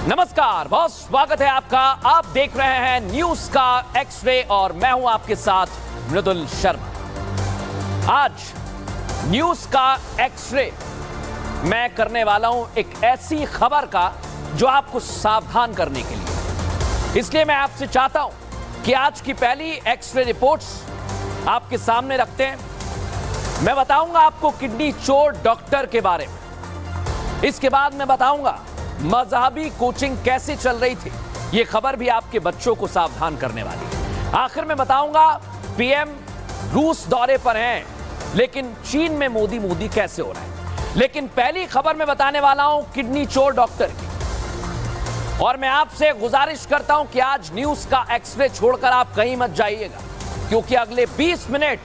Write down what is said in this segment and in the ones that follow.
नमस्कार, बहुत स्वागत है आपका। आप देख रहे हैं न्यूज का एक्सरे और मैं हूं आपके साथ मृदुल शर्मा। आज न्यूज का एक्सरे मैं करने वाला हूं एक ऐसी खबर का जो आपको सावधान करने के लिए। इसलिए मैं आपसे चाहता हूं कि आज की पहली एक्सरे रिपोर्ट्स आपके सामने रखते हैं। मैं बताऊंगा आपको किडनी चोर डॉक्टर के बारे में। इसके बाद मैं बताऊंगा मजहबी कोचिंग कैसे चल रही थी। यह खबर भी आपके बच्चों को सावधान करने वाली है। आखिर में बताऊंगा पीएम रूस दौरे पर हैं, लेकिन चीन में मोदी कैसे हो रहा है। लेकिन पहली खबर मैं बताने वाला हूं किडनी चोर डॉक्टर की। और मैं आपसे गुजारिश करता हूं कि आज न्यूज का एक्सरे छोड़कर आप कहीं मत जाइएगा, क्योंकि अगले 20 मिनट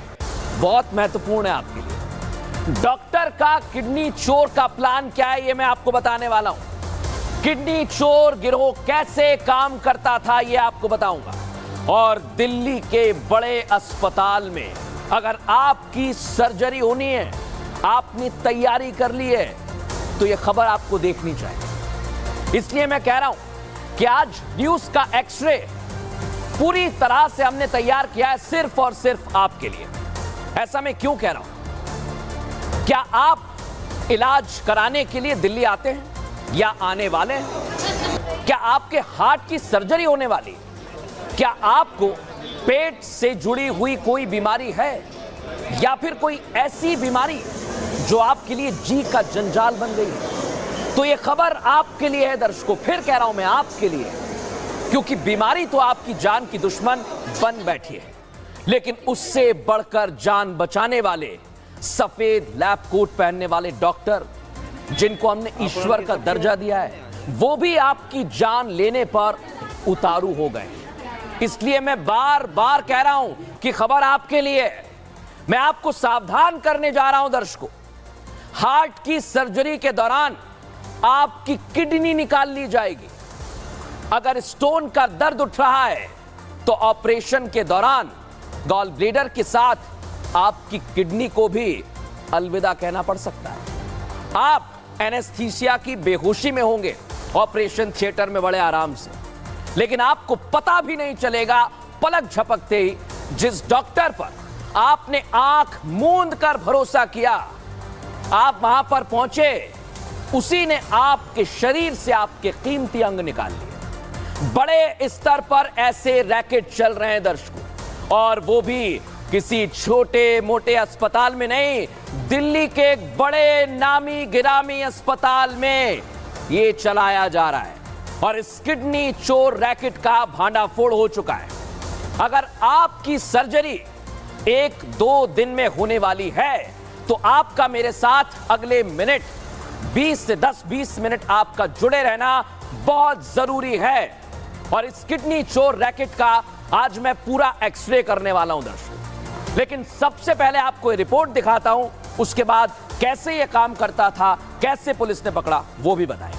बहुत महत्वपूर्ण है आपके लिए। डॉक्टर का किडनी चोर का प्लान क्या है, यह मैं आपको बताने वाला हूं। किडनी चोर गिरोह कैसे काम करता था यह आपको बताऊंगा। और दिल्ली के बड़े अस्पताल में अगर आपकी सर्जरी होनी है, आपने तैयारी कर ली है, तो यह खबर आपको देखनी चाहिए। इसलिए मैं कह रहा हूं कि आज न्यूज का एक्सरे पूरी तरह से हमने तैयार किया है सिर्फ और सिर्फ आपके लिए। ऐसा मैं क्यों कह रहा हूं? क्या आप इलाज कराने के लिए दिल्ली आते हैं या आने वाले हैं? क्या आपके हार्ट की सर्जरी होने वाली? क्या आपको पेट से जुड़ी हुई कोई बीमारी है, या फिर कोई ऐसी बीमारी जो आपके लिए जी का जंजाल बन गई है? तो यह खबर आपके लिए है दर्शकों। फिर कह रहा हूं मैं आपके लिए, क्योंकि बीमारी तो आपकी जान की दुश्मन बन बैठी है, लेकिन उससे बढ़कर जान बचाने वाले सफेद लैब कोट पहनने वाले डॉक्टर, जिनको हमने ईश्वर का दर्जा दिया है, वो भी आपकी जान लेने पर उतारू हो गए। इसलिए मैं बार बार कह रहा हूं कि खबर आपके लिए है। मैं आपको सावधान करने जा रहा हूं दर्शकों। हार्ट की सर्जरी के दौरान आपकी किडनी निकाल ली जाएगी। अगर स्टोन का दर्द उठ रहा है तो ऑपरेशन के दौरान गॉल ब्लैडर के साथ आपकी किडनी को भी अलविदा कहना पड़ सकता है। आप एनेस्थीसिया की बेहोशी में होंगे ऑपरेशन थिएटर में बड़े आराम से, लेकिन आपको पता भी नहीं चलेगा पलक झपकते ही जिस डॉक्टर पर आपने आंख मूंद कर भरोसा किया, आप वहां पर पहुंचे, उसी ने आपके शरीर से आपके कीमती अंग निकाल लिए। बड़े स्तर पर ऐसे रैकेट चल रहे हैं दर्शकों, और वो भी किसी छोटे मोटे अस्पताल में नहीं, दिल्ली के एक बड़े नामी गिरामी अस्पताल में यह चलाया जा रहा है। और इस किडनी चोर रैकेट का भांडाफोड़ हो चुका है। अगर आपकी सर्जरी 1-2 दिन में होने वाली है, तो आपका मेरे साथ अगले मिनट 20 से 10-20 मिनट आपका जुड़े रहना बहुत जरूरी है। और इस किडनी चोर रैकेट का आज मैं पूरा एक्सरे करने वाला हूं दर्शकों। लेकिन सबसे पहले आपको ये रिपोर्ट दिखाता हूं, उसके बाद कैसे यह काम करता था, कैसे पुलिस ने पकड़ा, वो भी बताएंगे।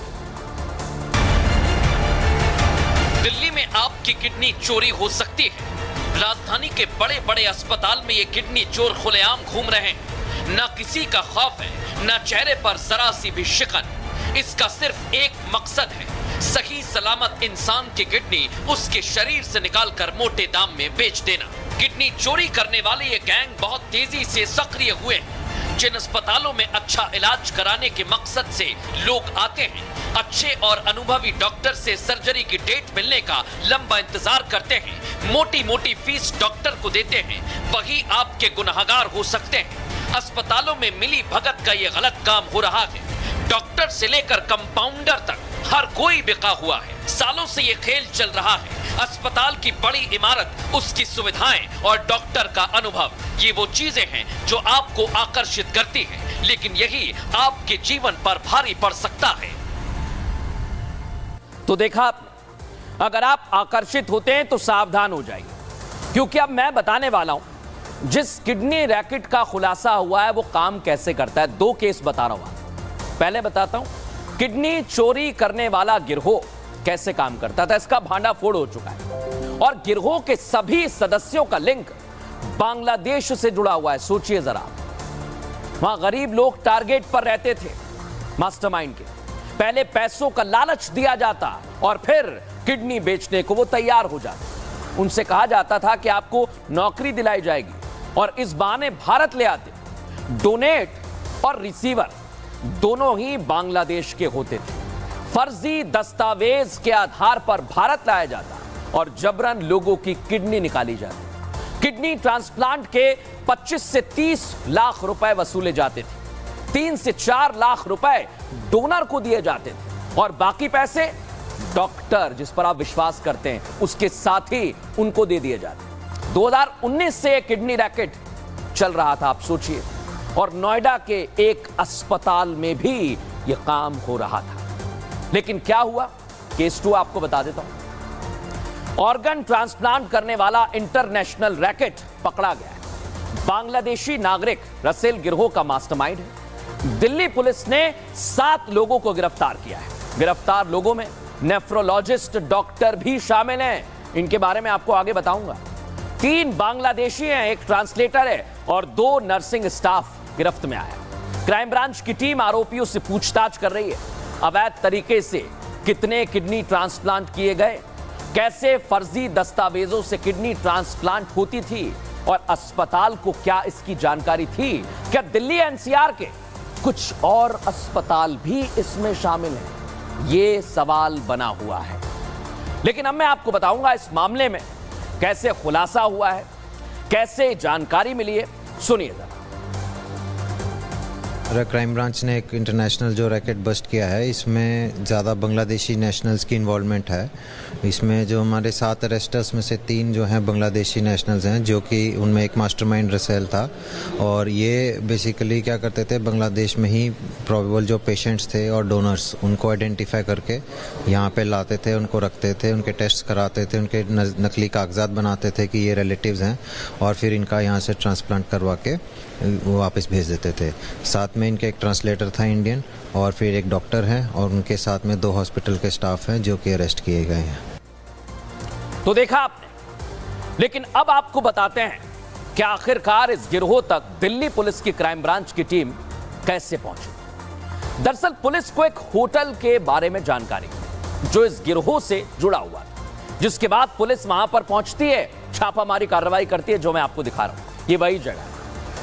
दिल्ली में आपकी किडनी चोरी हो सकती है। राजधानी के बड़े बड़े अस्पताल में ये किडनी चोर खुलेआम घूम रहे हैं। ना किसी का खौफ है, ना चेहरे पर जरा सी भी शिकन। इसका सिर्फ एक मकसद है, सही सलामत इंसान की किडनी उसके शरीर से निकालकर मोटे दाम में बेच देना। किडनी चोरी करने वाले ये गैंग बहुत तेजी से सक्रिय हुए हैं। जिन अस्पतालों में अच्छा इलाज कराने के मकसद से लोग आते हैं, अच्छे और अनुभवी डॉक्टर से सर्जरी की डेट मिलने का लंबा इंतजार करते हैं, मोटी मोटी फीस डॉक्टर को देते हैं, वही आपके गुनहगार हो सकते हैं। अस्पतालों में मिली भगत का ये गलत काम हो रहा है। डॉक्टर से लेकर कंपाउंडर तक हर कोई बिका हुआ है। सालों से ये खेल चल रहा है। अस्पताल की बड़ी इमारत, उसकी सुविधाएं और डॉक्टर का अनुभव, ये वो चीजें हैं जो आपको आकर्षित करती हैं, लेकिन यही आपके जीवन पर भारी पड़ सकता है। तो देखा, अगर आप आकर्षित होते हैं तो सावधान हो जाइए, क्योंकि अब मैं बताने वाला हूं जिस किडनी रैकेट का खुलासा हुआ है वो काम कैसे करता है। 2 केस बता रहा हूं। पहले बताता हूं किडनी चोरी करने वाला गिरोह कैसे काम करता था। इसका भांडाफोड़ हो चुका है और गिरोह के सभी सदस्यों का लिंक बांग्लादेश से जुड़ा हुआ है। सोचिए जरा, वहां गरीब लोग टारगेट पर रहते थे मास्टरमाइंड के। पहले पैसों का लालच दिया जाता और फिर किडनी बेचने को वो तैयार हो जाते। उनसे कहा जाता था कि आपको नौकरी दिलाई जाएगी और इस बहाने भारत ले आते। डोनेट और रिसीवर दोनों ही बांग्लादेश के होते थे। फर्जी दस्तावेज के आधार पर भारत लाया जाता और जबरन लोगों की किडनी निकाली जाती। किडनी ट्रांसप्लांट के 25 से 30 लाख रुपए वसूले जाते थे। 3 से 4 लाख रुपए डोनर को दिए जाते थे और बाकी पैसे डॉक्टर जिस पर आप विश्वास करते हैं उसके साथ ही उनको दे दिए जाते। 2019 से एक किडनी रैकेट चल रहा था, आप सोचिए, और नोएडा के एक अस्पताल में भी यह काम हो रहा था। लेकिन क्या हुआ, केस 2 आपको बता देता हूं। ऑर्गन ट्रांसप्लांट करने वाला इंटरनेशनल रैकेट पकड़ा गया है। बांग्लादेशी नागरिक रसेल गिरोह का मास्टरमाइंड है। दिल्ली पुलिस ने 7 लोगों को गिरफ्तार किया है। गिरफ्तार लोगों में नेफ्रोलॉजिस्ट डॉक्टर भी शामिल हैं। इनके बारे में आपको आगे बताऊंगा। 3 बांग्लादेशी हैं, एक ट्रांसलेटर है और 2 नर्सिंग स्टाफ गिरफ्त में आया। क्राइम ब्रांच की टीम आरोपियों से पूछताछ कर रही है। अवैध तरीके से कितने किडनी ट्रांसप्लांट किए गए, कैसे फर्जी दस्तावेजों से किडनी ट्रांसप्लांट होती थी और अस्पताल को क्या इसकी जानकारी थी। क्या दिल्ली एनसीआर के कुछ और अस्पताल भी इसमें शामिल हैं, ये सवाल बना हुआ है। लेकिन अब मैं आपको बताऊंगा इस मामले में कैसे खुलासा हुआ है, कैसे जानकारी मिली है। सुनिए जरा। क्राइम ब्रांच ने एक इंटरनेशनल जो रैकेट बस्ट किया है, इसमें ज़्यादा बांग्लादेशी नेशनल्स की इन्वॉल्वमेंट है। इसमें जो हमारे 7 अरेस्टर्स में से 3 जो हैं बांग्लादेशी नेशनल्स हैं, जो कि उनमें एक मास्टरमाइंड रसेल था। और ये बेसिकली क्या करते थे, बांग्लादेश में ही प्रोबेबल जो पेशेंट्स थे और डोनर्स उनको आइडेंटिफाई करके यहाँ पे लाते थे, उनको रखते थे, उनके टेस्ट कराते थे, उनके नकली कागजात बनाते थे कि ये रिलेटिव्स हैं और फिर इनका यहाँ से ट्रांसप्लांट करवा के वो वापस भेज देते थे। साथ में इनके एक ट्रांसलेटर था इंडियन और फिर एक डॉक्टर है और उनके साथ में 2 हॉस्पिटल के स्टाफ हैं जो कि अरेस्ट किए गए हैं। तो देखा आपने, लेकिन अब आपको बताते हैं कि आखिरकार इस गिरोह तक दिल्ली पुलिस की क्राइम ब्रांच की टीम कैसे पहुंची। दरअसल पुलिस को एक होटल के बारे में जानकारी मिली जो इस गिरोह से जुड़ा हुआ था, जिसके बाद पुलिस वहां पर पहुंचती है, छापामारी कार्रवाई करती है, जो मैं आपको दिखा रहा हूं। ये वही जगह है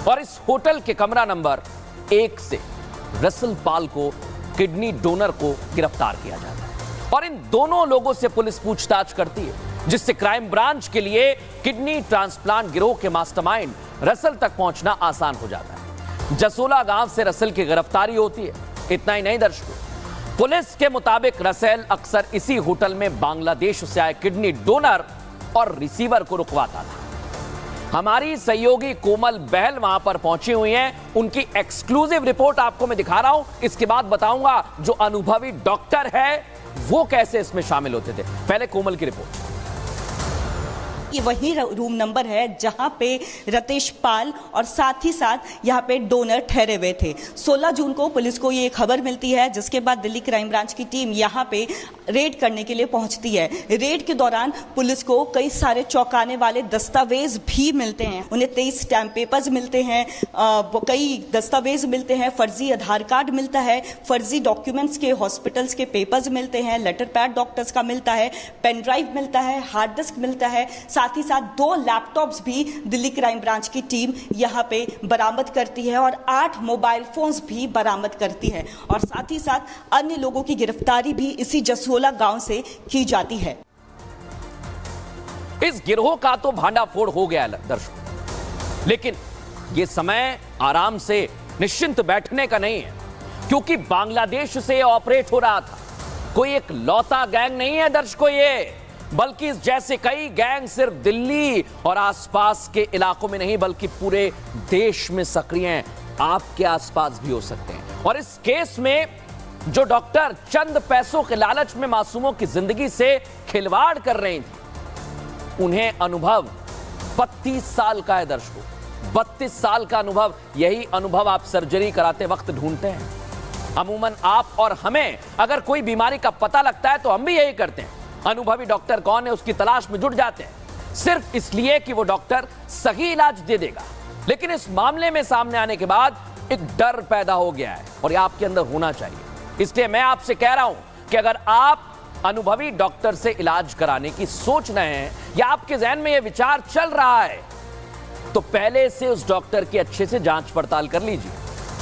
और इस होटल के कमरा नंबर 1 से रसेल पाल को, किडनी डोनर को गिरफ्तार किया जाता है और इन दोनों लोगों से पुलिस पूछताछ करती है, जिससे क्राइम ब्रांच के लिए किडनी ट्रांसप्लांट गिरोह के मास्टरमाइंड रसेल तक पहुंचना आसान हो जाता है। जसोला गांव से रसेल की गिरफ्तारी होती है। इतना ही नहीं दर्शकों, पुलिस के मुताबिक रसेल अक्सर इसी होटल में बांग्लादेश से आए किडनी डोनर और रिसीवर को रुकवाता था। हमारी सहयोगी कोमल बहल वहां पर पहुंची हुई हैं। उनकी एक्सक्लूसिव रिपोर्ट आपको मैं दिखा रहा हूं। इसके बाद बताऊंगा जो अनुभवी डॉक्टर है वो कैसे इसमें शामिल होते थे। पहले कोमल की रिपोर्ट। ये वही रूम नंबर है जहां पे रतेश पाल और साथ ही साथ यहाँ पे डोनर ठहरे हुए थे। 16 जून को पुलिस को ये खबर मिलती है, जिसके बाद दिल्ली क्राइम ब्रांच की टीम यहाँ पे रेड करने के लिए पहुंचती है। रेड के दौरान पुलिस को कई सारे चौंकाने वाले दस्तावेज भी मिलते हैं। उन्हें 23 स्टैम्प पेपर्स मिलते हैं, कई दस्तावेज मिलते हैं, फर्जी आधार कार्ड मिलता है, फर्जी डॉक्यूमेंट्स के हॉस्पिटल्स के पेपर्स मिलते हैं, लेटर पैड डॉक्टर्स का मिलता है, पेन ड्राइव मिलता है, हार्ड डिस्क मिलता है। साथ ही साथ 2 लैपटॉप्स भी दिल्ली क्राइम ब्रांच की टीम यहां पे बरामद करती है और 8 मोबाइल फोन्स भी बरामद करती है और साथ ही साथ अन्य लोगों की गिरफ्तारी भी इसी जसोला गांव से की जाती है। इस गिरोह का तो भांडाफोड़ हो गया दर्शकों, लेकिन यह समय आराम से निश्चिंत बैठने का नहीं है, क्योंकि बांग्लादेश से ऑपरेट हो रहा था। कोई एक लौता गैंग नहीं है दर्शकों ये, बल्कि इस जैसे कई गैंग सिर्फ दिल्ली और आसपास के इलाकों में नहीं बल्कि पूरे देश में सक्रिय हैं। आपके आसपास भी हो सकते हैं। और इस केस में जो डॉक्टर चंद पैसों के लालच में मासूमों की जिंदगी से खिलवाड़ कर रही थी, उन्हें अनुभव 32 साल का है दर्शकों। 32 साल का अनुभव। यही अनुभव आप सर्जरी कराते वक्त ढूंढते हैं। अमूमन आप और हमें अगर कोई बीमारी का पता लगता है तो हम भी यही करते हैं, अनुभवी डॉक्टर कौन है उसकी तलाश में जुट जाते हैं, सिर्फ इसलिए कि वो डॉक्टर सही इलाज दे देगा। लेकिन इस मामले में सामने आने के बाद एक डर पैदा हो गया है और ये आपके अंदर होना चाहिए। इसलिए मैं आपसे कह रहा हूं कि अगर आप अनुभवी डॉक्टर से इलाज कराने की सोच रहे हैं या आपके जहन में यह विचार चल रहा है, तो पहले से उस डॉक्टर की अच्छे से जांच पड़ताल कर लीजिए,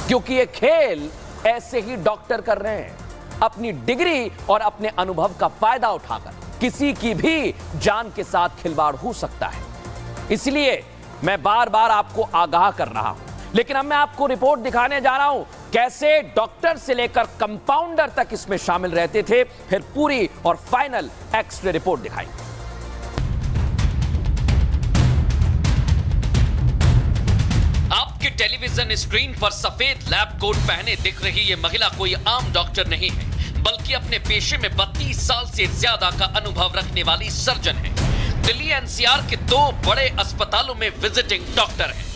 क्योंकि यह खेल ऐसे ही डॉक्टर कर रहे हैं, अपनी डिग्री और अपने अनुभव का फायदा उठाकर किसी की भी जान के साथ खिलवाड़ हो सकता है। इसलिए मैं बार बार आपको आगाह कर रहा हूं। लेकिन अब मैं आपको रिपोर्ट दिखाने जा रहा हूं कैसे डॉक्टर से लेकर कंपाउंडर तक इसमें शामिल रहते थे, फिर पूरी और फाइनल एक्सरे रिपोर्ट दिखाएंगे। आपके टेलीविजन स्क्रीन पर सफेद लैब कोट पहने दिख रही ये महिला कोई आम डॉक्टर नहीं है, बल्कि अपने पेशे में 32 साल से ज्यादा का अनुभव रखने वाली सर्जन है। दिल्ली एनसीआर के 2 बड़े अस्पतालों में विजिटिंग डॉक्टर है।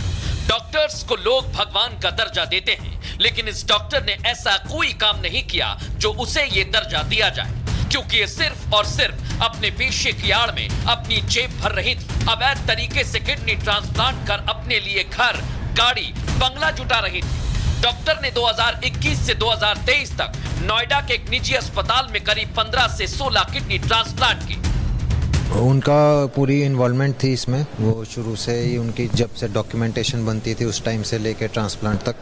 डॉक्टर्स को लोग भगवान का दर्जा देते हैं, लेकिन इस डॉक्टर ने ऐसा कोई काम नहीं किया जो उसे ये दर्जा दिया जाए, क्योंकि ये सिर्फ और सिर्फ अपने पेशे की आड़ में अपनी जेब भर रही थी। अवैध तरीके से किडनी ट्रांसप्लांट कर अपने लिए घर, गाड़ी, बंगला जुटा रही थी। डॉक्टर ने 2021 से 2023 तक नोएडा के एक निजी अस्पताल में करीब 15 से 16 किडनी ट्रांसप्लांट की। उनका पूरी इन्वॉल्वमेंट थी इसमें, वो शुरू से ही उनकी जब से डॉक्यूमेंटेशन बनती थी उस टाइम से लेके ट्रांसप्लांट तक,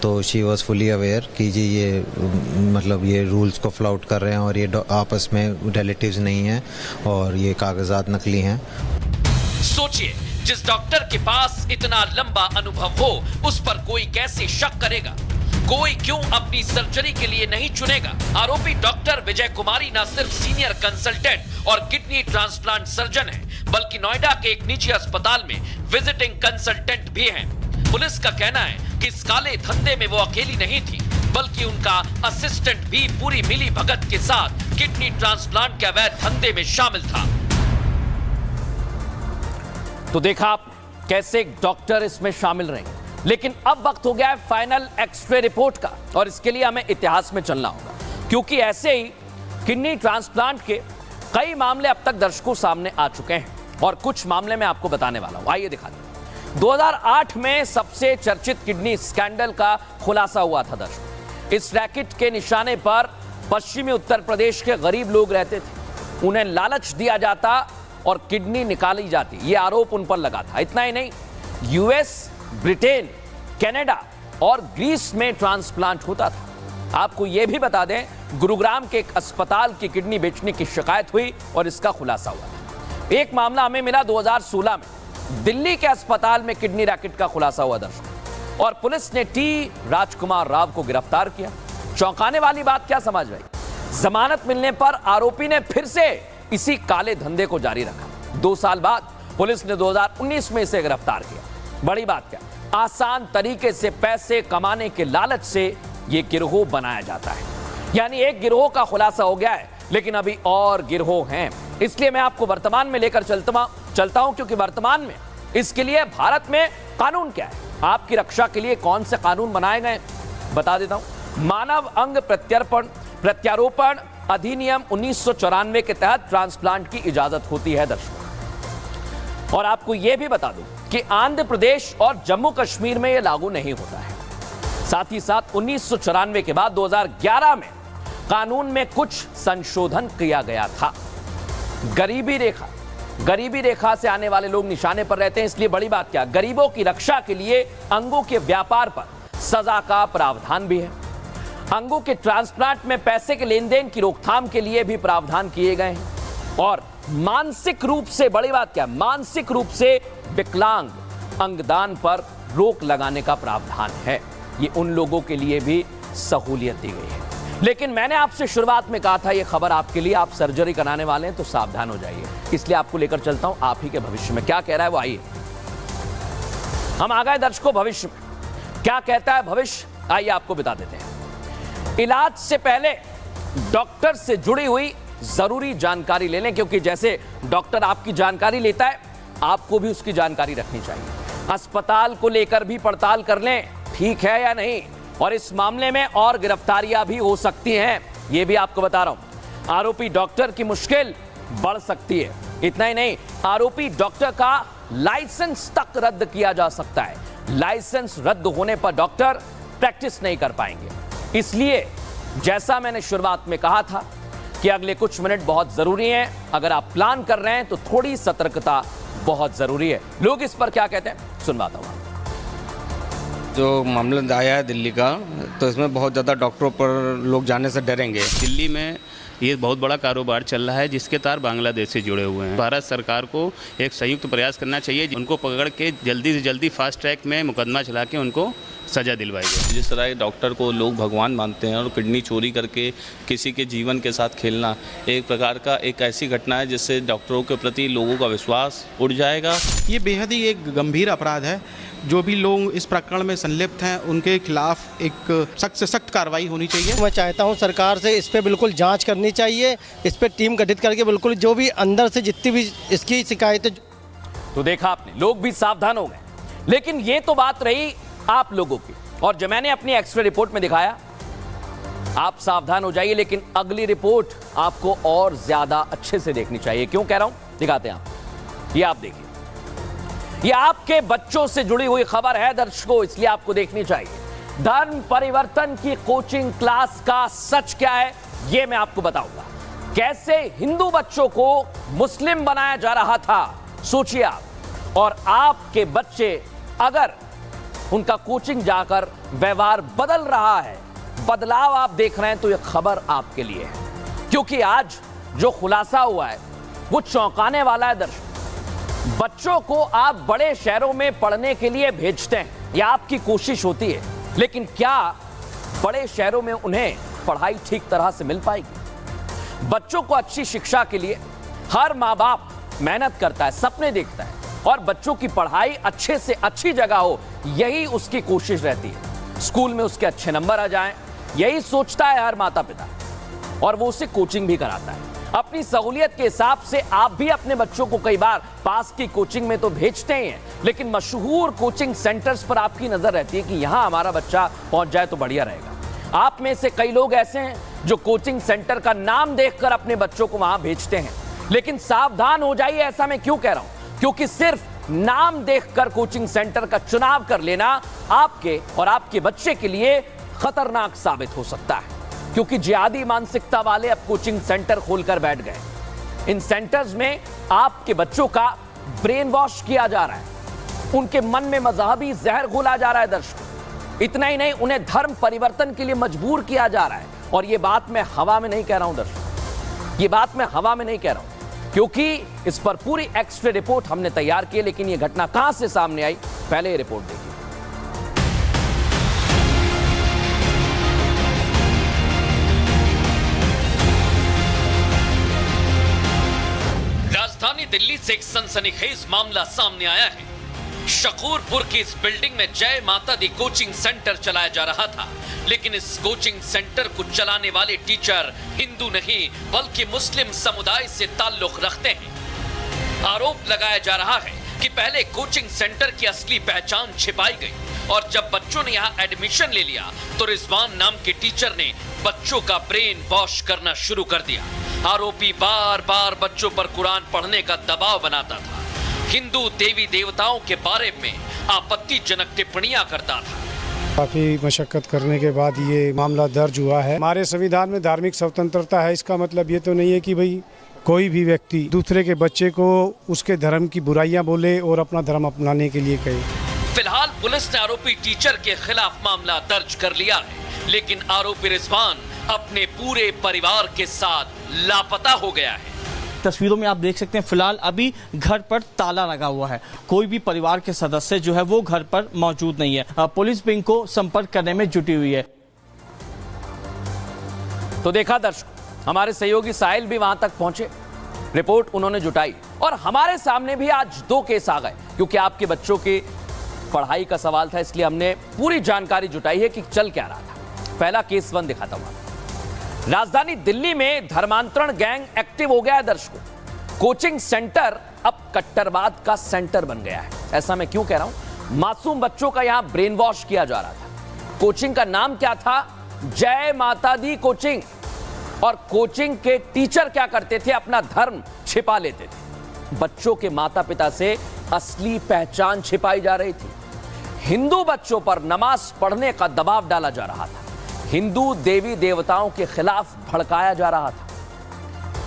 तो शी वाज फुली अवेयर कि जी ये मतलब ये रूल्स को फ्लाउट कर रहे हैं और ये आपस में रिलेटिव्स नहीं हैं और ये कागजात नकली हैं। सोचिए, जिस डॉक्टर के पास इतना लंबा अनुभव हो उस पर कोई कैसे शक करेगा? कोई क्यों अपनी सर्जरी के लिए नहीं चुनेगा? आरोपी डॉक्टर विजय कुमारी न सिर्फ सीनियर कंसल्टेंट और किडनी ट्रांसप्लांट सर्जन है, बल्कि नोएडा के एक निजी अस्पताल में विजिटिंग कंसल्टेंट भी हैं। पुलिस का कहना है कि इस काले धंधे में वो अकेली नहीं थी, बल्कि उनका असिस्टेंट भी पूरी मिली भगत के साथ किडनी ट्रांसप्लांट के अवैध धंधे में शामिल था। तो देखा आप कैसे डॉक्टर इसमें शामिल रहे। लेकिन अब वक्त हो गया है फाइनल एक्सरे रिपोर्ट का, और इसके लिए हमें इतिहास में चलना होगा, क्योंकि ऐसे ही किडनी ट्रांसप्लांट के कई मामले अब तक दर्शकों सामने आ चुके हैं और कुछ मामले मैं आपको बताने वाला हूं। आइए दिखाते हैं। 2008 में सबसे चर्चित किडनी स्कैंडल का खुलासा हुआ था दर्शकों। इस रैकेट के निशाने पर पश्चिमी उत्तर प्रदेश के गरीब लोग रहते थे, उन्हें लालच दिया जाता और किडनी निकाली जाती, यह आरोप उन पर लगा था। इतना ही नहीं, यूएस, ब्रिटेन, कनाडा और ग्रीस में ट्रांसप्लांट होता था। आपको यह भी बता दें, गुरुग्राम के एक अस्पताल की किडनी बेचने की शिकायत हुई और इसका खुलासा हुआ था। एक मामला हमें मिला 2016 में, दिल्ली के अस्पताल में किडनी रैकेट का खुलासा हुआ दर्शकों, और पुलिस ने टी राजकुमार राव को गिरफ्तार किया। चौंकाने वाली बात क्या समझ रही, जमानत मिलने पर आरोपी ने फिर से इसी काले धंधे को जारी रखा। 2 साल बाद पुलिस ने 2019 में इसे गिरफ्तार किया। बड़ी बात क्या, आसान तरीके से पैसे कमाने के लालच से यह गिरोह बनाया जाता है। यानी एक गिरोह का खुलासा हो गया है, लेकिन अभी और गिरोह हैं। इसलिए मैं आपको वर्तमान में लेकर चलता हूं, क्योंकि वर्तमान में इसके लिए भारत में कानून क्या है, आपकी रक्षा के लिए कौन से कानून बनाए गए बता देता हूं। मानव अंग प्रत्यारोपण अधिनियम 1994 के तहत ट्रांसप्लांट की इजाजत होती है दर्शकों। और आपको यह भी बता दूं कि आंध्र प्रदेश और जम्मू कश्मीर में यह लागू नहीं होता है। साथ ही साथ 1994 के बाद 2011 में कानून में कुछ संशोधन किया गया था। गरीबी रेखा से आने वाले लोग निशाने पर रहते हैं, इसलिए बड़ी बात क्या, गरीबों की रक्षा के लिए अंगों के व्यापार पर सजा का प्रावधान भी है। अंगों के ट्रांसप्लांट में पैसे के लेन देन की रोकथाम के लिए भी प्रावधान किए गए हैं। और मानसिक रूप से, बड़ी बात क्या, मानसिक रूप से विकलांग अंगदान पर रोक लगाने का प्रावधान है। ये उन लोगों के लिए भी सहूलियत दी गई है। लेकिन मैंने आपसे शुरुआत में कहा था यह खबर आपके लिए, आप सर्जरी कराने वाले हैं तो सावधान हो जाइए। इसलिए आपको लेकर चलता हूं आप ही के भविष्य में। क्या कह रहा है वो, आइए हम आ गए दर्शकों भविष्य में। क्या कहता है भविष्य, आइए आपको बता देते हैं। इलाज से पहले डॉक्टर से जुड़ी हुई जरूरी जानकारी ले लें, क्योंकि जैसे डॉक्टर आपकी जानकारी लेता है, आपको भी उसकी जानकारी रखनी चाहिए। अस्पताल को लेकर भी पड़ताल कर लें, ठीक है या नहीं, और इस मामले में और गिरफ्तारियां भी हो सकती हैं, यह भी आपको बता रहा हूं। आरोपी डॉक्टर की मुश्किल बढ़ सकती है। इतना ही नहीं, आरोपी डॉक्टर का लाइसेंस तक रद्द किया जा सकता है। लाइसेंस रद्द होने पर डॉक्टर प्रैक्टिस नहीं कर पाएंगे। इसलिए जैसा मैंने शुरुआत में कहा था कि अगले कुछ मिनट बहुत जरूरी हैं। अगर आप प्लान कर रहे हैं तो थोड़ी सतर्कता बहुत जरूरी है। लोग इस पर क्या कहते हैं सुनवाता हूं। जो मामला आया है दिल्ली का, तो इसमें बहुत ज़्यादा डॉक्टरों पर लोग जाने से डरेंगे। दिल्ली में ये बहुत बड़ा कारोबार चल रहा है जिसके तार बांग्लादेश से जुड़े हुए हैं। भारत सरकार को एक संयुक्त प्रयास करना चाहिए, उनको पकड़ के जल्दी से जल्दी फास्ट ट्रैक में मुकदमा चला के उनको सजा दिलवाई जाए। जिस तरह डॉक्टर को लोग भगवान मानते हैं और किडनी चोरी करके किसी के जीवन के साथ खेलना एक प्रकार का एक ऐसी घटना है जिससे डॉक्टरों के प्रति लोगों का विश्वास उड़ जाएगा। ये बेहद ही एक गंभीर अपराध है। जो भी लोग इस प्रकरण में संलिप्त हैं उनके खिलाफ एक सख्त से सख्त कार्रवाई होनी चाहिए। मैं चाहता हूं सरकार से इस पे बिल्कुल जांच करनी चाहिए, इस पे टीम गठित करके बिल्कुल जो भी अंदर से जितनी भी इसकी शिकायतें। तो देखा आपने, लोग भी सावधान हो गए। लेकिन ये तो बात रही आप लोगों की, और जो मैंने अपनी एक्सरे रिपोर्ट में दिखाया, आप सावधान हो जाइए, लेकिन अगली रिपोर्ट आपको और ज्यादा अच्छे से देखनी चाहिए। क्यों कह रहा हूं, दिखाते हैं आप। ये आप देखिए, ये आपके बच्चों से जुड़ी हुई खबर है दर्शकों, इसलिए आपको देखनी चाहिए। धर्म परिवर्तन की कोचिंग क्लास का सच क्या है, यह मैं आपको बताऊंगा। कैसे हिंदू बच्चों को मुस्लिम बनाया जा रहा था, सोचिए आप। और आपके बच्चे अगर उनका कोचिंग जाकर व्यवहार बदल रहा है, बदलाव आप देख रहे हैं, तो यह खबर आपके लिए है। क्योंकि आज जो खुलासा हुआ है वो चौंकाने वाला है दर्शक। बच्चों को आप बड़े शहरों में पढ़ने के लिए भेजते हैं, यह आपकी कोशिश होती है, लेकिन क्या बड़े शहरों में उन्हें पढ़ाई ठीक तरह से मिल पाएगी? बच्चों को अच्छी शिक्षा के लिए हर माँ बाप मेहनत करता है, सपने देखता है, और बच्चों की पढ़ाई अच्छे से अच्छी जगह हो, यही उसकी कोशिश रहती है। स्कूल में उसके अच्छे नंबर आ जाएं, यही सोचता है हर माता पिता, और वो उसे कोचिंग भी कराता है। अपनी सहूलियत के हिसाब से आप भी अपने बच्चों को कई बार पास की कोचिंग में तो भेजते ही हैं, लेकिन मशहूर कोचिंग सेंटर्स पर आपकी नजर रहती है कि यहां हमारा बच्चा पहुंच जाए तो बढ़िया रहेगा। आप में से कई लोग ऐसे हैं जो कोचिंग सेंटर का नाम देखकर अपने बच्चों को वहां भेजते हैं, लेकिन सावधान हो जाइए। ऐसा मैं क्यों कह रहा हूं, क्योंकि सिर्फ नाम देखकर कोचिंग सेंटर का चुनाव कर लेना आपके और आपके बच्चे के लिए खतरनाक साबित हो सकता है। क्योंकि जिहादी मानसिकता वाले अब कोचिंग सेंटर खोलकर बैठ गए। इन सेंटर्स में आपके बच्चों का ब्रेन वॉश किया जा रहा है, उनके मन में मजहबी जहर घोला जा रहा है दर्शकों। इतना ही नहीं, उन्हें धर्म परिवर्तन के लिए मजबूर किया जा रहा है। और यह बात मैं हवा में नहीं कह रहा हूं दर्शकों, यह बात मैं हवा में नहीं कह रहा हूं, क्योंकि इस पर पूरी एक्स्ट्रा रिपोर्ट हमने तैयार की। लेकिन यह घटना कहां से सामने आई, पहले ये रिपोर्ट देखिए। राजधानी दिल्ली से एक सनसनीखेज मामला सामने आया है। शकूरपुर की इस बिल्डिंग में जय माता दी कोचिंग सेंटर चलाया जा रहा था, लेकिन इस कोचिंग सेंटर को चलाने वाले टीचर हिंदू नहीं बल्कि मुस्लिम समुदाय से ताल्लुक रखते हैं। आरोप लगाया जा रहा है कि पहले कोचिंग सेंटर की असली पहचान छिपाई गई, और जब बच्चों ने यहाँ एडमिशन ले लिया तो रिजवान नाम के टीचर ने बच्चों का ब्रेन वॉश करना शुरू कर दिया। आरोपी बार बार बच्चों पर कुरान पढ़ने का दबाव बनाता था, हिंदू देवी देवताओं के बारे में आपत्तिजनक टिप्पणियां करता था। काफी मशक्कत करने के बाद ये मामला दर्ज हुआ है। हमारे संविधान में धार्मिक स्वतंत्रता है, इसका मतलब ये तो नहीं है कि भाई कोई भी व्यक्ति दूसरे के बच्चे को उसके धर्म की बुराइयां बोले और अपना धर्म अपनाने के लिए कहे। फिलहाल पुलिस ने आरोपी टीचर के खिलाफ मामला दर्ज कर लिया है, लेकिन आरोपी रिजवान अपने पूरे परिवार के साथ लापता हो गया है। तस्वीरों में आप देख सकते हैं फिलहाल अभी घर पर ताला लगा हुआ है, कोई भी परिवार के सदस्य जो है वो घर पर मौजूद नहीं है। पुलिस भी इनको संपर्क करने में जुटी हुई है। तो देखा दर्शकों, हमारे सहयोगी साहिल भी वहां तक पहुंचे, रिपोर्ट उन्होंने जुटाई, और हमारे सामने भी आज 2 केस आ गए। क्योंकि आपके बच्चों की पढ़ाई का सवाल था, इसलिए हमने पूरी जानकारी जुटाई है कि चल क्या रहा था। पहला केस 1 दिखाता हूं। राजधानी दिल्ली में धर्मांतरण गैंग एक्टिव हो गया है दर्शकों। कोचिंग सेंटर अब कट्टरवाद का सेंटर बन गया है। ऐसा मैं क्यों कह रहा हूं, मासूम बच्चों का यहां ब्रेन वॉश किया जा रहा था। कोचिंग का नाम क्या था, जय माता दी कोचिंग, और कोचिंग के टीचर क्या करते थे, अपना धर्म छिपा लेते थे। बच्चों के माता पिता से असली पहचान छिपाई जा रही थी। हिंदू बच्चों पर नमाज पढ़ने का दबाव डाला जा रहा था। हिंदू देवी देवताओं के खिलाफ भड़काया जा रहा था।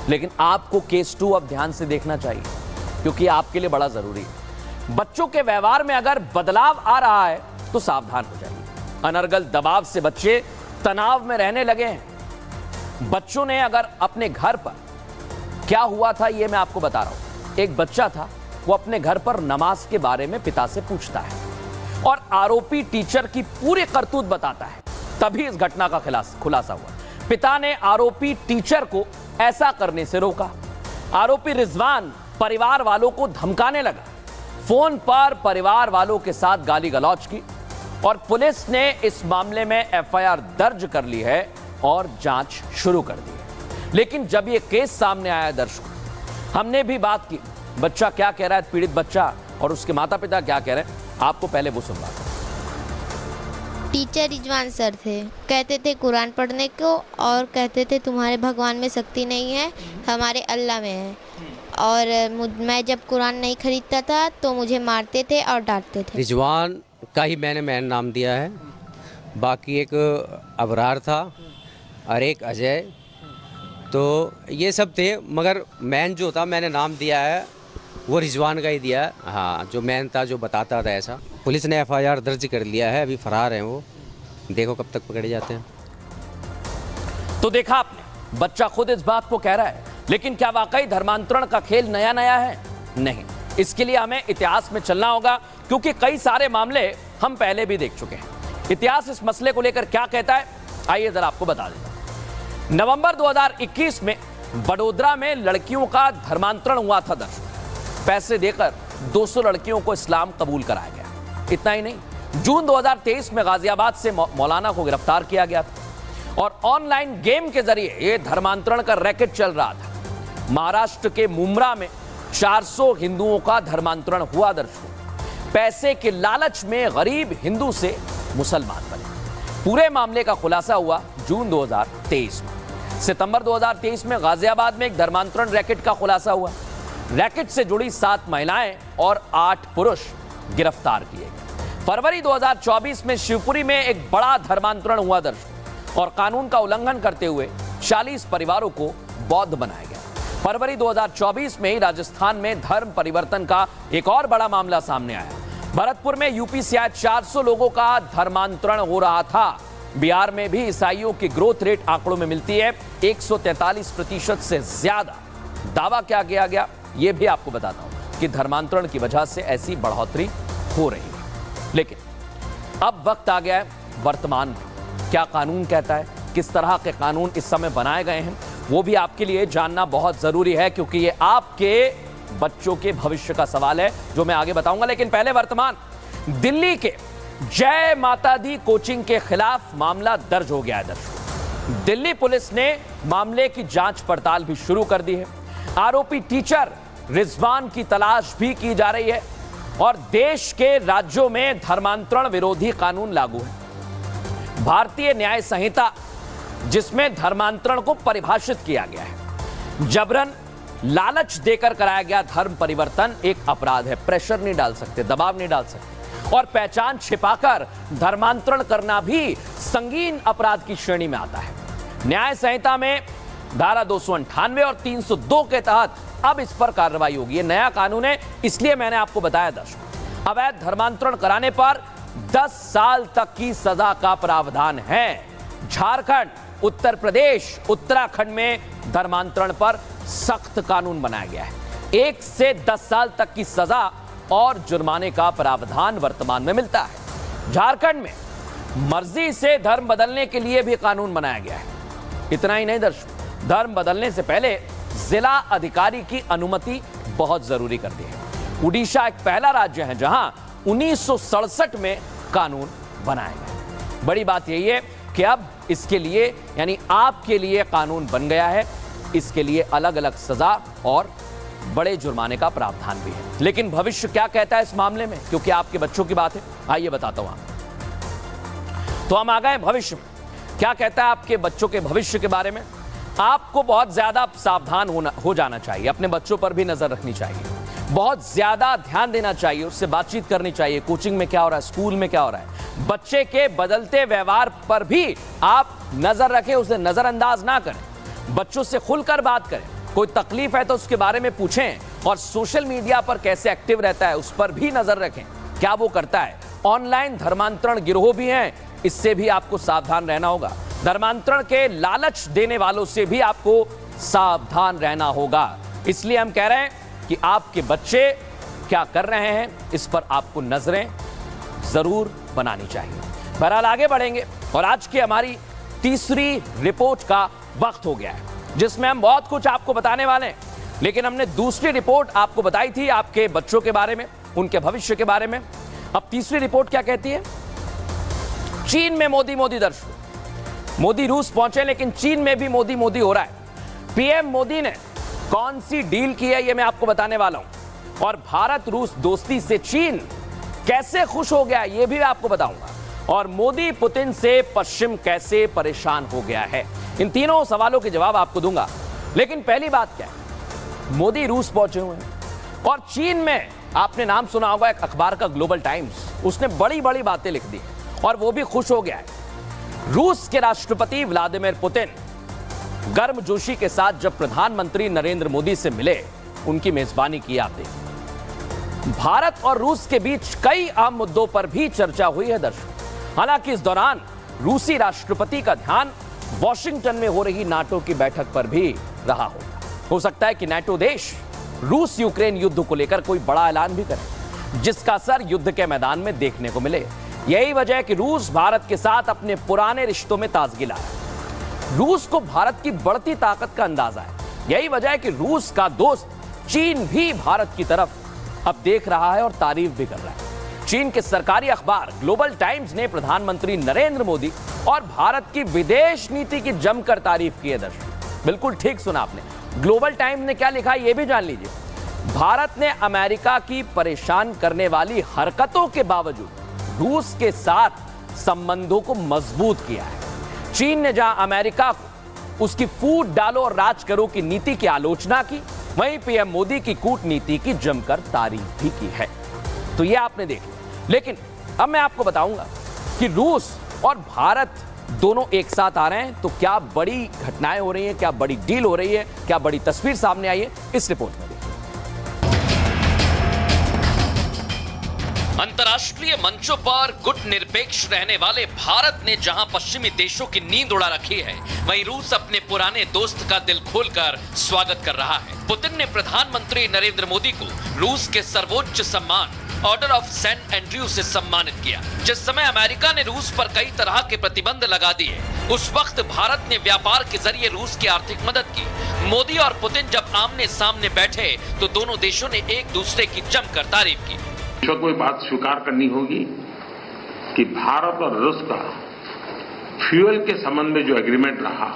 लेकिन आपको केस 2 अब ध्यान से देखना चाहिए, क्योंकि आपके लिए बड़ा जरूरी है। बच्चों के व्यवहार में अगर बदलाव आ रहा है तो सावधान हो जाइए। अनर्गल दबाव से बच्चे तनाव में रहने लगे हैं। बच्चों ने अगर अपने घर पर, क्या हुआ था ये मैं आपको बता रहा हूं। एक बच्चा था, वो अपने घर पर नमाज के बारे में पिता से पूछता है और आरोपी टीचर की पूरी करतूत बताता है। तभी इस घटना का खुलासा हुआ। पिता ने आरोपी टीचर को ऐसा करने से रोका। आरोपी रिजवान परिवार वालों को धमकाने लगा, फोन पर परिवार वालों के साथ गाली गलौज की और पुलिस ने इस मामले में एफआईआर दर्ज कर ली है और जांच शुरू कर दी है। लेकिन जब ये केस सामने आया दर्शकों, हमने भी बात की, बच्चा क्या कह रहा है, पीड़ित बच्चा, और उसके माता पिता क्या कह रहे हैं, आपको पहले वो सुनवाते हैं। टीचर रिजवान सर थे, कहते थे कुरान पढ़ने को और कहते थे तुम्हारे भगवान में शक्ति नहीं है, हमारे अल्लाह में है। और मैं जब कुरान नहीं खरीदता था तो मुझे मारते थे और डांटते थे। रिजवान का ही मैंने नाम दिया है, बाकी एक अबरार था और एक अजय, तो ये सब थे, मगर मैन जो था मैंने नाम दिया है वो रिजवान का ही दिया है। हाँ, जो मैन था जो बताता था ऐसा। पुलिस ने एफआईआर दर्ज कर लिया है, अभी फरार हैं वो, देखो कब तक पकड़े जाते हैं। तो देखा आपने, बच्चा खुद इस बात को कह रहा है। लेकिन क्या वाकई धर्मांतरण का खेल नया नया है? नहीं, इसके लिए हमें इतिहास में चलना होगा, क्योंकि कई सारे मामले हम पहले भी देख चुके हैं। इतिहास इस मसले को लेकर क्या कहता है, आइए जरा आपको बता देता। नवंबर 2021 में बड़ोदरा में लड़कियों का धर्मांतरण हुआ था दर्शकों। पैसे देकर 200 लड़कियों को इस्लाम कबूल कराया गया। इतना ही नहीं, जून 2023 में गाजियाबाद से मौलाना को गिरफ्तार किया गया था और ऑनलाइन गेम के जरिए यह धर्मांतरण का रैकेट चल रहा था। महाराष्ट्र के मुंब्रा में 400 हिंदुओं का धर्मांतरण हुआ दर्शकों। पैसे के लालच में गरीब हिंदू से मुसलमान बने। पूरे मामले का खुलासा हुआ जून 2023 में। सितंबर 2023 में गाजियाबाद में एक धर्मांतरण रैकेट का खुलासा हुआ। रैकेट से जुड़ी 7 महिलाएं और 8 पुरुष गिरफ्तार किए गए। फरवरी 2024 में शिवपुरी में एक बड़ा धर्मांतरण हुआ दर्शकों और कानून का उल्लंघन करते हुए 40 परिवारों को बौद्ध बनाया गया। फरवरी 2024 में ही राजस्थान में धर्म परिवर्तन का एक और बड़ा मामला सामने आया। भरतपुर में यूपी से आए 400 लोगों का धर्मांतरण हो रहा था। बिहार में भी ईसाइयों की ग्रोथ रेट आंकड़ों में मिलती है 143% से ज्यादा। दावा क्या किया गया ये भी आपको बताता हूं कि धर्मांतरण की वजह से ऐसी बढ़ोतरी हो रही है। लेकिन अब वक्त आ गया है वर्तमान में, क्या कानून कहता है, किस तरह के कानून इस समय बनाए गए हैं, वो भी आपके लिए जानना बहुत जरूरी है, क्योंकि ये आपके बच्चों के भविष्य का सवाल है जो मैं आगे बताऊंगा। लेकिन पहले वर्तमान, दिल्ली के जय माता दी कोचिंग के खिलाफ मामला दर्ज हो गया है दर्शकों। दिल्ली पुलिस ने मामले की जांच पड़ताल भी शुरू कर दी है। आरोपी टीचर रिजवान की तलाश भी की जा रही है और देश के राज्यों में धर्मांतरण विरोधी कानून लागू है। भारतीय न्याय संहिता, जिसमें धर्मांतरण को परिभाषित किया गया है। जबरन लालच देकर कराया गया धर्म परिवर्तन एक अपराध है। प्रेशर नहीं डाल सकते, दबाव नहीं डाल सकते, और पहचान छिपाकर धर्मांतरण करना भी संगीन अपराध की श्रेणी में आता है। न्याय संहिता में धारा 298 और 302 के तहत अब इस पर कार्रवाई होगी। ये नया कानून है, इसलिए मैंने आपको बताया दर्शकों, अवैध धर्मांतरण कराने पर 10 साल तक की सजा का प्रावधान है। झारखंड, उत्तर प्रदेश, उत्तराखंड में धर्मांतरण पर सख्त कानून बनाया गया है। 1 से 10 साल तक की सजा और जुर्माने का प्रावधान वर्तमान में मिलता है। झारखंड में मर्जी से धर्म बदलने के लिए भी कानून बनाया गया है। इतना ही नहीं दर्शकों, धर्म बदलने से पहले जिला अधिकारी की अनुमति बहुत जरूरी कर दी है। उड़ीसा एक पहला राज्य है जहां 1967 में कानून बनाया गया। बड़ी बात यही है कि अब इसके लिए, यानी आपके लिए कानून बन गया है। इसके लिए अलग अलग सजा और बड़े जुर्माने का प्रावधान भी है। लेकिन भविष्य क्या कहता है इस मामले में, क्योंकि आपके बच्चों की बात है, आइए बताता हूं आपको। तो हम आ गए भविष्य में। क्या कहता है आपके बच्चों के भविष्य के बारे में? आपको बहुत ज्यादा सावधान हो जाना चाहिए, अपने बच्चों पर भी नजर रखनी चाहिए। बहुत ज्यादा ध्यान देना चाहिए, उससे बातचीत करनी चाहिए, कोचिंग में क्या हो रहा है, स्कूल में क्या हो रहा है। बच्चे के बदलते व्यवहार पर भी आप नजर रखें, उसे नजरअंदाज ना करें, बच्चों से खुलकर बात करें, कोई तकलीफ है तो उसके बारे में पूछें, और सोशल मीडिया पर कैसे एक्टिव रहता है उस पर भी नजर रखें, क्या वो करता है। ऑनलाइन धर्मांतरण गिरोह भी हैं, इससे भी आपको सावधान रहना होगा। धर्मांतरण के लालच देने वालों से भी आपको सावधान रहना होगा। इसलिए हम कह रहे हैं कि आपके बच्चे क्या कर रहे हैं, इस पर आपको नजरें जरूर बनानी चाहिए। बहरहाल आगे बढ़ेंगे और आज की हमारी तीसरी रिपोर्ट का वक्त हो गया है, जिसमें हम बहुत कुछ आपको बताने वाले हैं। लेकिन हमने दूसरी रिपोर्ट आपको बताई थी आपके बच्चों के बारे में, उनके भविष्य के बारे में। अब तीसरी रिपोर्ट क्या कहती है? चीन में मोदी मोदी दर्शकों, मोदी रूस पहुंचे लेकिन चीन में भी मोदी मोदी हो रहा है। पीएम मोदी ने कौन सी डील की है ये मैं आपको बताने वाला हूं, और भारत रूस दोस्ती से चीन कैसे खुश हो गया ये भी आपको बताऊंगा, और मोदी पुतिन से पश्चिम कैसे परेशान हो गया है। इन तीनों सवालों के जवाब आपको दूंगा। लेकिन पहली बात क्या है, मोदी रूस पहुंचे हुए हैं और चीन में आपने नाम सुना होगा एक अखबार का ग्लोबल टाइम्स, उसने बड़ी बड़ी बातें लिख दी और वो भी खुश हो गया है। रूस के राष्ट्रपति व्लादिमीर पुतिन गर्मजोशी के साथ जब प्रधानमंत्री नरेंद्र मोदी से मिले, उनकी मेजबानी की। आप देखिए, भारत और रूस के बीच कई अहम मुद्दों पर भी चर्चा हुई है दर्शकों। हालांकि इस दौरान रूसी राष्ट्रपति का ध्यान वॉशिंगटन में हो रही नाटो की बैठक पर भी रहा होगा। हो सकता है कि नाटो देश रूस यूक्रेन युद्ध को लेकर कोई बड़ा ऐलान भी करे, जिसका असर युद्ध के मैदान में देखने को मिले। यही वजह है कि रूस भारत के साथ अपने पुराने रिश्तों में ताजगी ला रहा है। रूस को भारत की बढ़ती ताकत का अंदाजा है। यही वजह है कि रूस का दोस्त चीन भी भारत की तरफ अब देख रहा है और तारीफ भी कर रहा है। चीन के सरकारी अखबार ग्लोबल टाइम्स ने प्रधानमंत्री नरेंद्र मोदी और भारत की विदेश नीति की जमकर तारीफ की है दर्शक। बिल्कुल ठीक सुना आपने, ग्लोबल टाइम्स ने क्या लिखा है ये भी जान लीजिए। भारत ने अमेरिका की परेशान करने वाली हरकतों के बावजूद रूस के साथ संबंधों को मजबूत किया है। चीन ने जहां अमेरिका को उसकी फूट डालो और राज करो की नीति की आलोचना की, वहीं पीएम मोदी की कूटनीति की जमकर तारीफ भी की है। तो ये आपने देख लिया। लेकिन अब मैं आपको बताऊंगा कि रूस और भारत दोनों एक साथ आ रहे हैं तो क्या बड़ी घटनाएं हो रही हैं, क्या बड़ी डील हो रही है, क्या बड़ी तस्वीर सामने आई है, इस रिपोर्ट में। अंतर्राष्ट्रीय मंचों पर गुट निरपेक्ष रहने वाले भारत ने जहां पश्चिमी देशों की नींद उड़ा रखी है, वहीं रूस अपने पुराने दोस्त का दिल खोलकर स्वागत कर रहा है। पुतिन ने प्रधानमंत्री नरेंद्र मोदी को रूस के सर्वोच्च सम्मान ऑर्डर ऑफ सेंट एंड्रयू से सम्मानित किया। जिस समय अमेरिका ने रूस पर कई तरह के प्रतिबंध लगा दिए, उस वक्त भारत ने व्यापार के जरिए रूस की आर्थिक मदद की। मोदी और पुतिन जब आमने सामने बैठे तो दोनों देशों ने एक दूसरे की जमकर तारीफ की। को बात स्वीकार करनी होगी कि भारत और रूस का फ्यूल के संबंध में जो एग्रीमेंट रहा,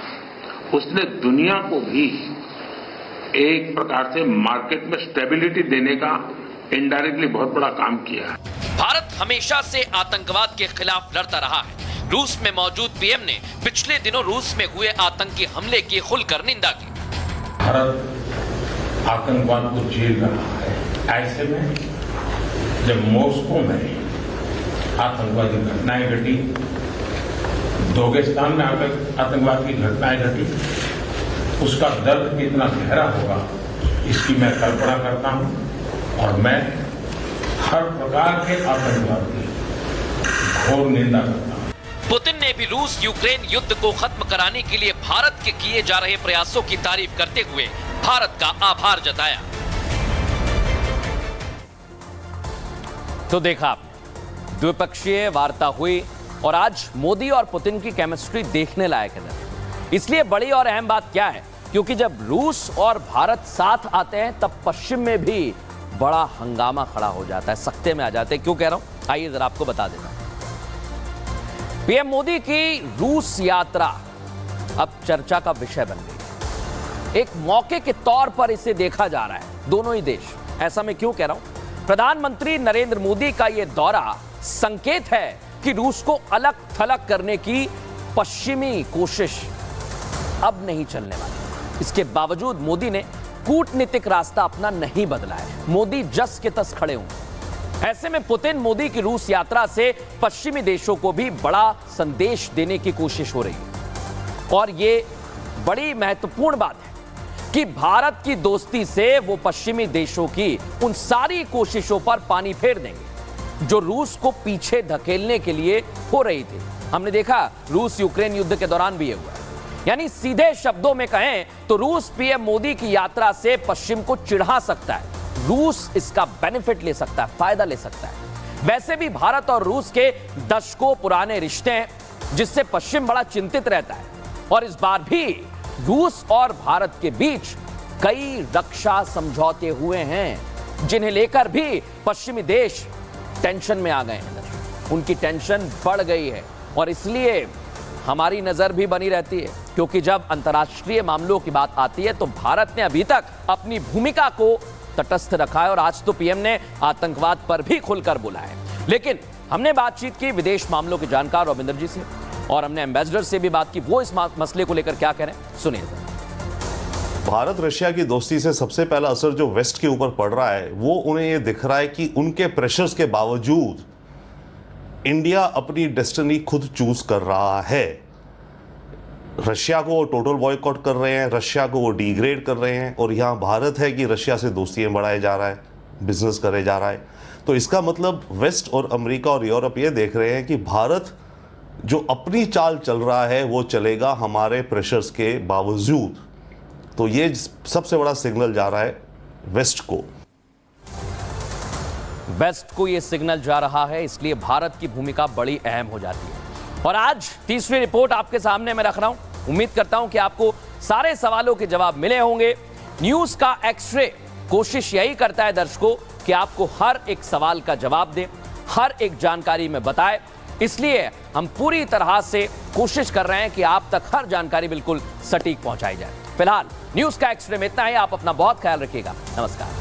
उसने दुनिया को भी एक प्रकार से मार्केट में स्टेबिलिटी देने का इनडायरेक्टली बहुत बड़ा काम किया है। भारत हमेशा से आतंकवाद के खिलाफ लड़ता रहा है। रूस में मौजूद पीएम ने पिछले दिनों रूस में हुए आतंकी हमले की खुलकर निंदा की। भारत आतंकवाद को झेल रहा है। ऐसे में जब मॉस्को में आतंकवादी घटनाएं घटी, दागिस्तान में आतंकवाद की घटनाएं घटी, उसका दर्द कितना गहरा होगा इसकी मैं कल्पना करता हूं, और मैं हर प्रकार के आतंकवाद की घोर निंदा करता हूं। पुतिन ने भी रूस यूक्रेन युद्ध को खत्म कराने के लिए भारत के किए जा रहे प्रयासों की तारीफ करते हुए भारत का आभार जताया। तो देखा आपने, द्विपक्षीय वार्ता हुई और आज मोदी और पुतिन की केमिस्ट्री देखने लायक है। इसलिए बड़ी और अहम बात क्या है, क्योंकि जब रूस और भारत साथ आते हैं तब पश्चिम में भी बड़ा हंगामा खड़ा हो जाता है, सख्ते में आ जाते हैं। क्यों कह रहा हूं, आइए जरा आपको बता देता हूं। पीएम मोदी की रूस यात्रा अब चर्चा का विषय बन गई। एक मौके के तौर पर इसे देखा जा रहा है, दोनों ही देश। ऐसा मैं क्यों कह रहा हूं, प्रधानमंत्री नरेंद्र मोदी का यह दौरा संकेत है कि रूस को अलग थलग करने की पश्चिमी कोशिश अब नहीं चलने वाली। इसके बावजूद मोदी ने कूटनीतिक रास्ता अपना नहीं बदला है। मोदी जस के तस खड़े हों। ऐसे में पुतिन मोदी की रूस यात्रा से पश्चिमी देशों को भी बड़ा संदेश देने की कोशिश हो रही है। और ये बड़ी महत्वपूर्ण बात है कि भारत की दोस्ती से वो पश्चिमी देशों की उन सारी कोशिशों पर पानी फेर देंगे जो रूस को पीछे धकेलने के लिए हो रही थी। हमने देखा रूस यूक्रेन युद्ध के दौरान भी ये हुआ। यानी सीधे शब्दों में कहें तो रूस पीएम मोदी की यात्रा से पश्चिम को चिढ़ा सकता है, रूस इसका बेनिफिट ले सकता है, फायदा ले सकता है। वैसे भी भारत और रूस के दशकों पुराने रिश्ते हैं जिससे पश्चिम बड़ा चिंतित रहता है और इस बार भी रूस और भारत के बीच कई रक्षा समझौते हुए हैं जिन्हें लेकर भी पश्चिमी देश टेंशन में आ गए हैं। उनकी टेंशन बढ़ गई है और इसलिए हमारी नजर भी बनी रहती है, क्योंकि जब अंतर्राष्ट्रीय मामलों की बात आती है तो भारत ने अभी तक अपनी भूमिका को तटस्थ रखा है और आज तो पीएम ने आतंकवाद पर भी खुलकर बोला है। लेकिन हमने बातचीत की विदेश मामलों के जानकार रविंदर जी से और हमने एम्बेसडर से भी बात की, वो इस मसले को लेकर क्या कह रहे हैं सुनिए। भारत रशिया की दोस्ती से सबसे पहला असर जो वेस्ट के ऊपर पड़ रहा है वो उन्हें ये दिख रहा है कि उनके प्रेशर्स के बावजूद इंडिया अपनी डेस्टिनी खुद चूज कर रहा है। रशिया को वो टोटल बॉयकॉट कर रहे हैं, रशिया को वो डिग्रेड कर रहे हैं और यहाँ भारत है कि रशिया से दोस्तियाँ बढ़ाए जा रहा है, बिजनेस करे जा रहा है। तो इसका मतलब वेस्ट और अमेरिका और यूरोप ये देख रहे हैं कि भारत जो अपनी चाल चल रहा है वो चलेगा हमारे प्रेशर्स के बावजूद। तो ये सबसे बड़ा सिग्नल जा रहा है वेस्ट को। वेस्ट को यह सिग्नल जा रहा है, इसलिए भारत की भूमिका बड़ी अहम हो जाती है। और आज तीसरी रिपोर्ट आपके सामने मैं रख रहा हूं। उम्मीद करता हूं कि आपको सारे सवालों के जवाब मिले होंगे। न्यूज का एक्सरे कोशिश यही करता है दर्शकों कि आपको हर एक सवाल का जवाब दे, हर एक जानकारी में बताए। इसलिए हम पूरी तरह से कोशिश कर रहे हैं कि आप तक हर जानकारी बिल्कुल सटीक पहुंचाई जाए। फिलहाल न्यूज का एक्सरे में इतना ही। आप अपना बहुत ख्याल रखिएगा। नमस्कार।